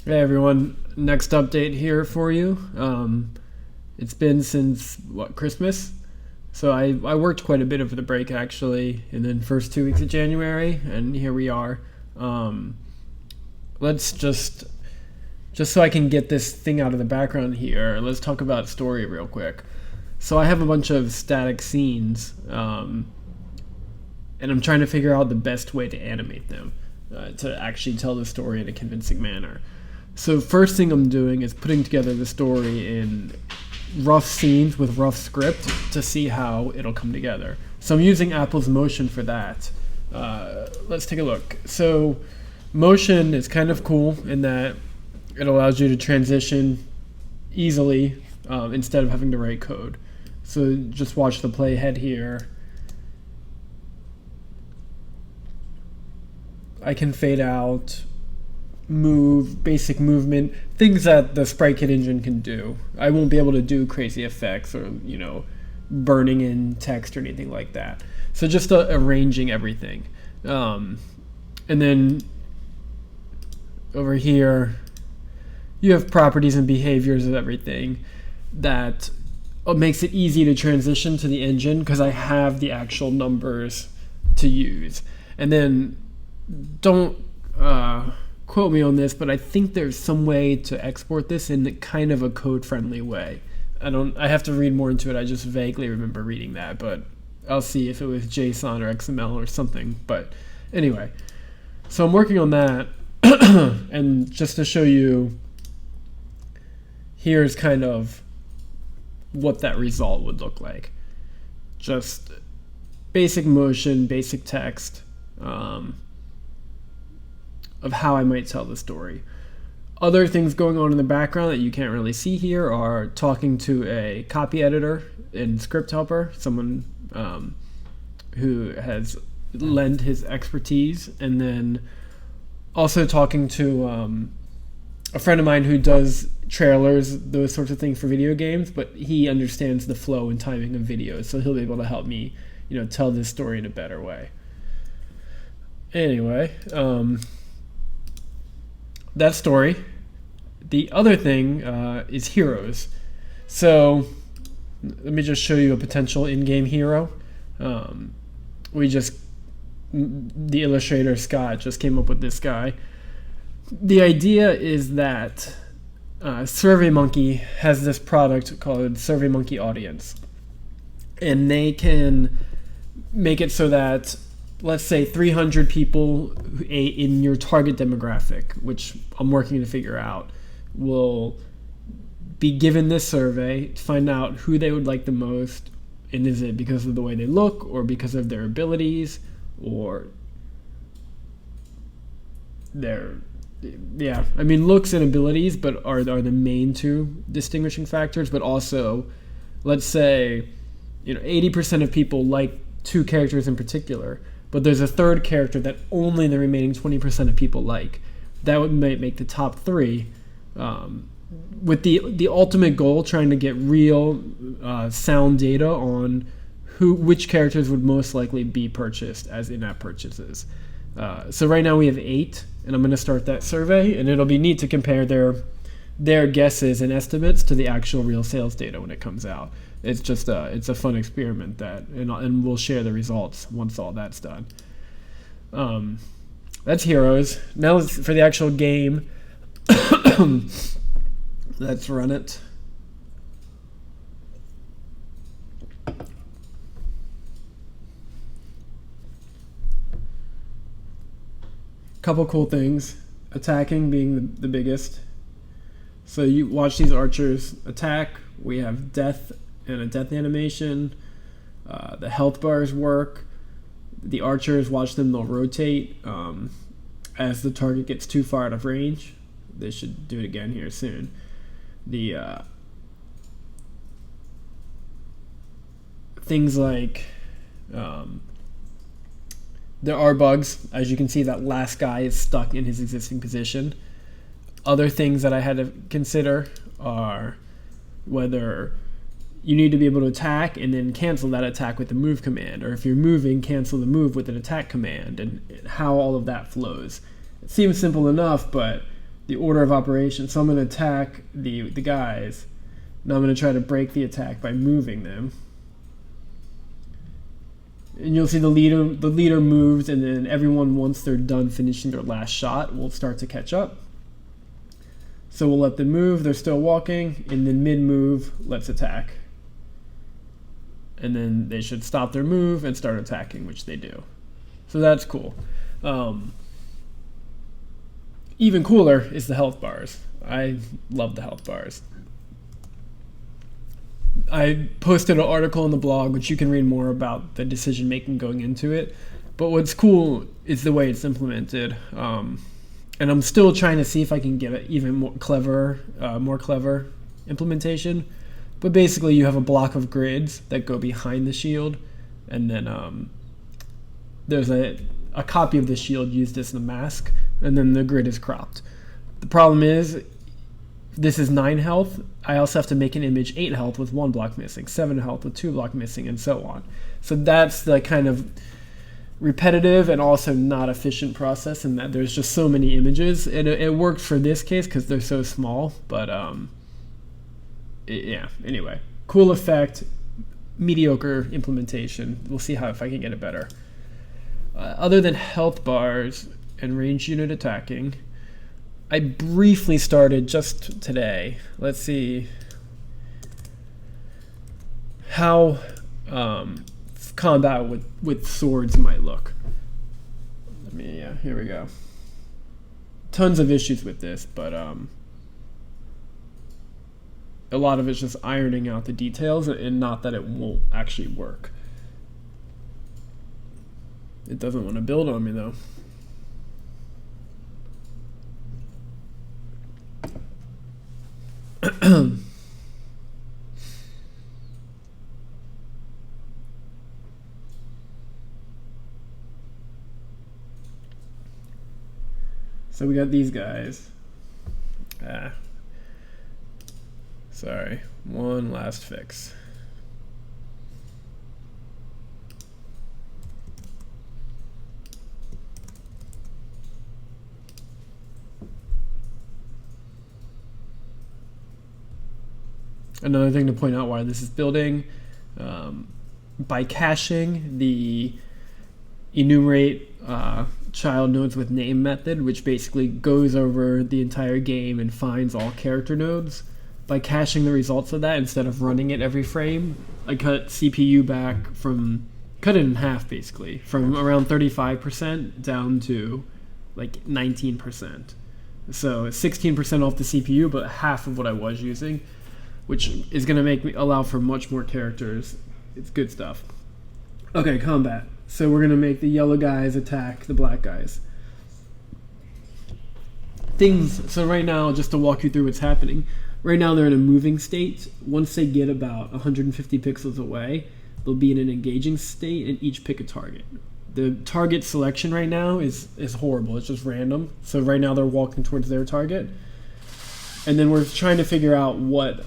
Hey everyone, next update here for you. It's been since Christmas? So I worked quite a bit over the break actually, and then first 2 weeks of January, and here we are. Um, let's just so I can get this thing out of the background here. Let's talk about story real quick. So I have a bunch of static scenes, and I'm trying to figure out the best way to animate them to actually tell the story in a convincing manner. So first thing I'm doing is putting together the story in rough scenes with rough script to see how it'll come together. So I'm using Apple's Motion for that. Let's take a look. So Motion is kind of cool in that it allows you to transition easily instead of having to write code. So just watch the playhead here. I can fade out, move, basic movement, things that the SpriteKit engine can do. I won't be able to do crazy effects or, burning in text or anything like that. So just arranging everything. And then over here, you have properties and behaviors of everything that makes it easy to transition to the engine because I have the actual numbers to use. And then don't quote me on this, but I think there's some way to export this in kind of a code-friendly way. I have to read more into it. I just vaguely remember reading that, but I'll see if it was JSON or XML or something. But anyway, so I'm working on that, and just to show you, here's kind of what that result would look like. Just basic motion, basic text, of how I might tell the story. Other things going on in the background that you can't really see here are talking to a copy editor in Script Helper, someone who has lent his expertise, and then also talking to a friend of mine who does trailers, those sorts of things for video games, but he understands the flow and timing of videos, so he'll be able to help me, tell this story in a better way. Anyway, that story. The other thing is heroes. So let me just show you a potential in-game hero. The illustrator Scott just came up with this guy. The idea is that SurveyMonkey has this product called SurveyMonkey Audience, and they can make it so that, let's say, 300 people in your target demographic, which I'm working to figure out, will be given this survey to find out who they would like the most, and is it because of the way they look, or because of their abilities, or looks and abilities, but are the main two distinguishing factors. But also, let's say, 80% of people like two characters in particular, but there's a third character that only the remaining 20% of people like. That would make the top three, with the ultimate goal trying to get real sound data on which characters would most likely be purchased as in-app purchases. So right now we have 8, and I'm going to start that survey, and it'll be neat to compare their guesses and estimates to the actual real sales data when it comes out. It's just it's a fun experiment and we'll share the results once all that's done. That's heroes. Now for the actual game. Let's run it. Couple cool things. Attacking being the biggest. So you watch these archers attack. We have death and a death animation. The health bars work. The archers, watch them, they'll rotate as the target gets too far out of range. They should do it again here soon. The things like there are bugs. As you can see, that last guy is stuck in his existing position. Other things that I had to consider are whether you need to be able to attack and then cancel that attack with the move command, or if you're moving, cancel the move with an attack command, and how all of that flows. It seems simple enough, but the order of operations. So I'm going to attack the guys. Now I'm going to try to break the attack by moving them. And you'll see the leader moves, and then everyone, once they're done finishing their last shot, will start to catch up. So we'll let them move. They're still walking, and then mid-move, let's attack. And then they should stop their move and start attacking, which they do. So that's cool. Even cooler is the health bars. I love the health bars. I posted an article on the blog, which you can read more about the decision making going into it. But what's cool is the way it's implemented. And I'm still trying to see if I can get an even more clever implementation. But basically, you have a block of grids that go behind the shield, and then there's a copy of the shield used as the mask, and then the grid is cropped. The problem is, this is 9 health. I also have to make an image 8 health with 1 block missing, 7 health with 2 block missing, and so on. So that's the kind of repetitive and also not efficient process, in that there's just so many images. It works for this case because they're so small, but yeah, anyway. Cool effect, mediocre implementation. We'll see if I can get it better. Other than health bars and ranged unit attacking, I briefly started just today. Let's see how combat with swords might look. Here we go. Tons of issues with this, but a lot of it's just ironing out the details, and not that it won't actually work. It doesn't want to build on me, though. So we got these guys. Sorry, one last fix. Another thing to point out why this is building, by caching the enumerate child nodes with name method, which basically goes over the entire game and finds all character nodes. By caching the results of that instead of running it every frame, I cut CPU back cut it in half basically, from around 35% down to like 19%. So 16% off the CPU, but half of what I was using, which is going to make me allow for much more characters. It's good stuff. Okay, combat. So we're going to make the yellow guys attack the black guys. So right now, just to walk you through what's happening, right now they're in a moving state. Once they get about 150 pixels away, they'll be in an engaging state and each pick a target. The target selection right now is horrible. It's just random. So right now they're walking towards their target. And then we're trying to figure out what...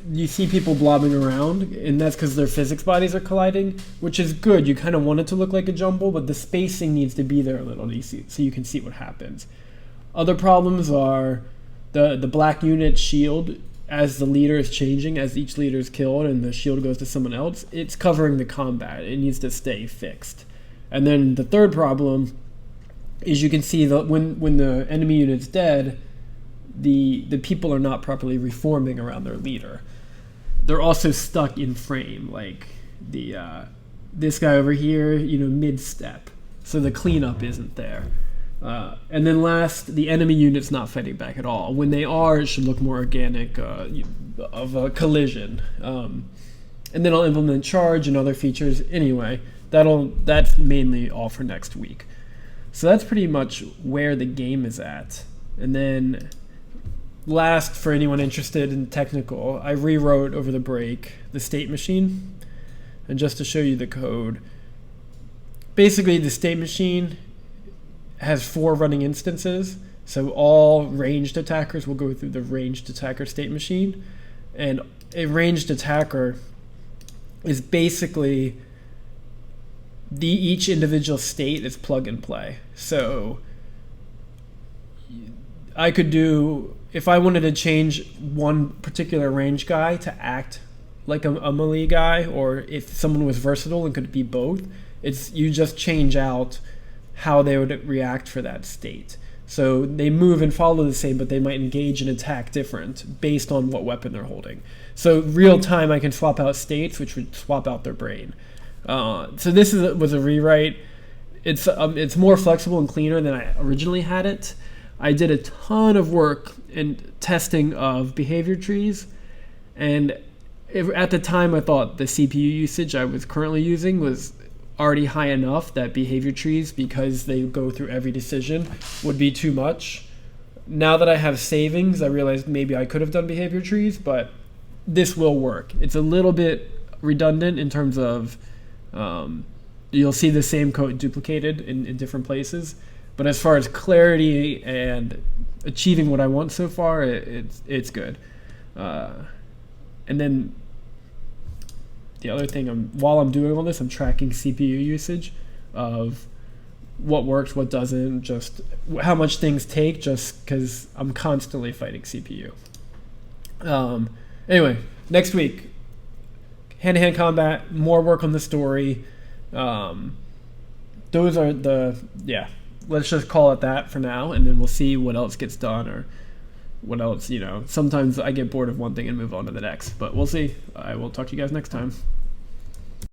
You see people blobbing around, and that's because their physics bodies are colliding, which is good. You kind of want it to look like a jumble, but the spacing needs to be there a little so you can see what happens. Other problems are the black unit shield, as the leader is changing, as each leader is killed and the shield goes to someone else, it's covering the combat. It needs to stay fixed. And then the third problem is you can see that when the enemy unit's dead, the people are not properly reforming around their leader. They're also stuck in frame, like this guy over here, mid-step. So the cleanup isn't there. And then last, the enemy unit's not fighting back at all. When they are, it should look more organic of a collision. And then I'll implement charge and other features. Anyway, that's mainly all for next week. So that's pretty much where the game is at. And then last, for anyone interested in technical, I rewrote over the break the state machine. And just to show you the code, basically the state machine has 4 running instances. So all ranged attackers will go through the ranged attacker state machine. And a ranged attacker is basically each individual state is plug and play. So I could do, if I wanted to change one particular range guy to act like a melee guy, or if someone was versatile and could be both, it's you just change out how they would react for that state. So they move and follow the same, but they might engage and attack different based on what weapon they're holding. So real time, I can swap out states, which would swap out their brain. So this was a rewrite. It's more flexible and cleaner than I originally had it. I did a ton of work in testing of behavior trees, and at the time I thought the CPU usage I was currently using was already high enough that behavior trees, because they go through every decision, would be too much. Now that I have savings, I realized maybe I could have done behavior trees, but this will work. It's a little bit redundant in terms of you'll see the same code duplicated in different places. But as far as clarity and achieving what I want so far, it's good. And then the other thing, while I'm doing all this, I'm tracking CPU usage of what works, what doesn't, just how much things take, just because I'm constantly fighting CPU. Anyway, next week, hand-to-hand combat, more work on the story. Those are let's just call it that for now, and then we'll see what else gets done, or what else, sometimes I get bored of one thing and move on to the next, but we'll see. I will talk to you guys next time.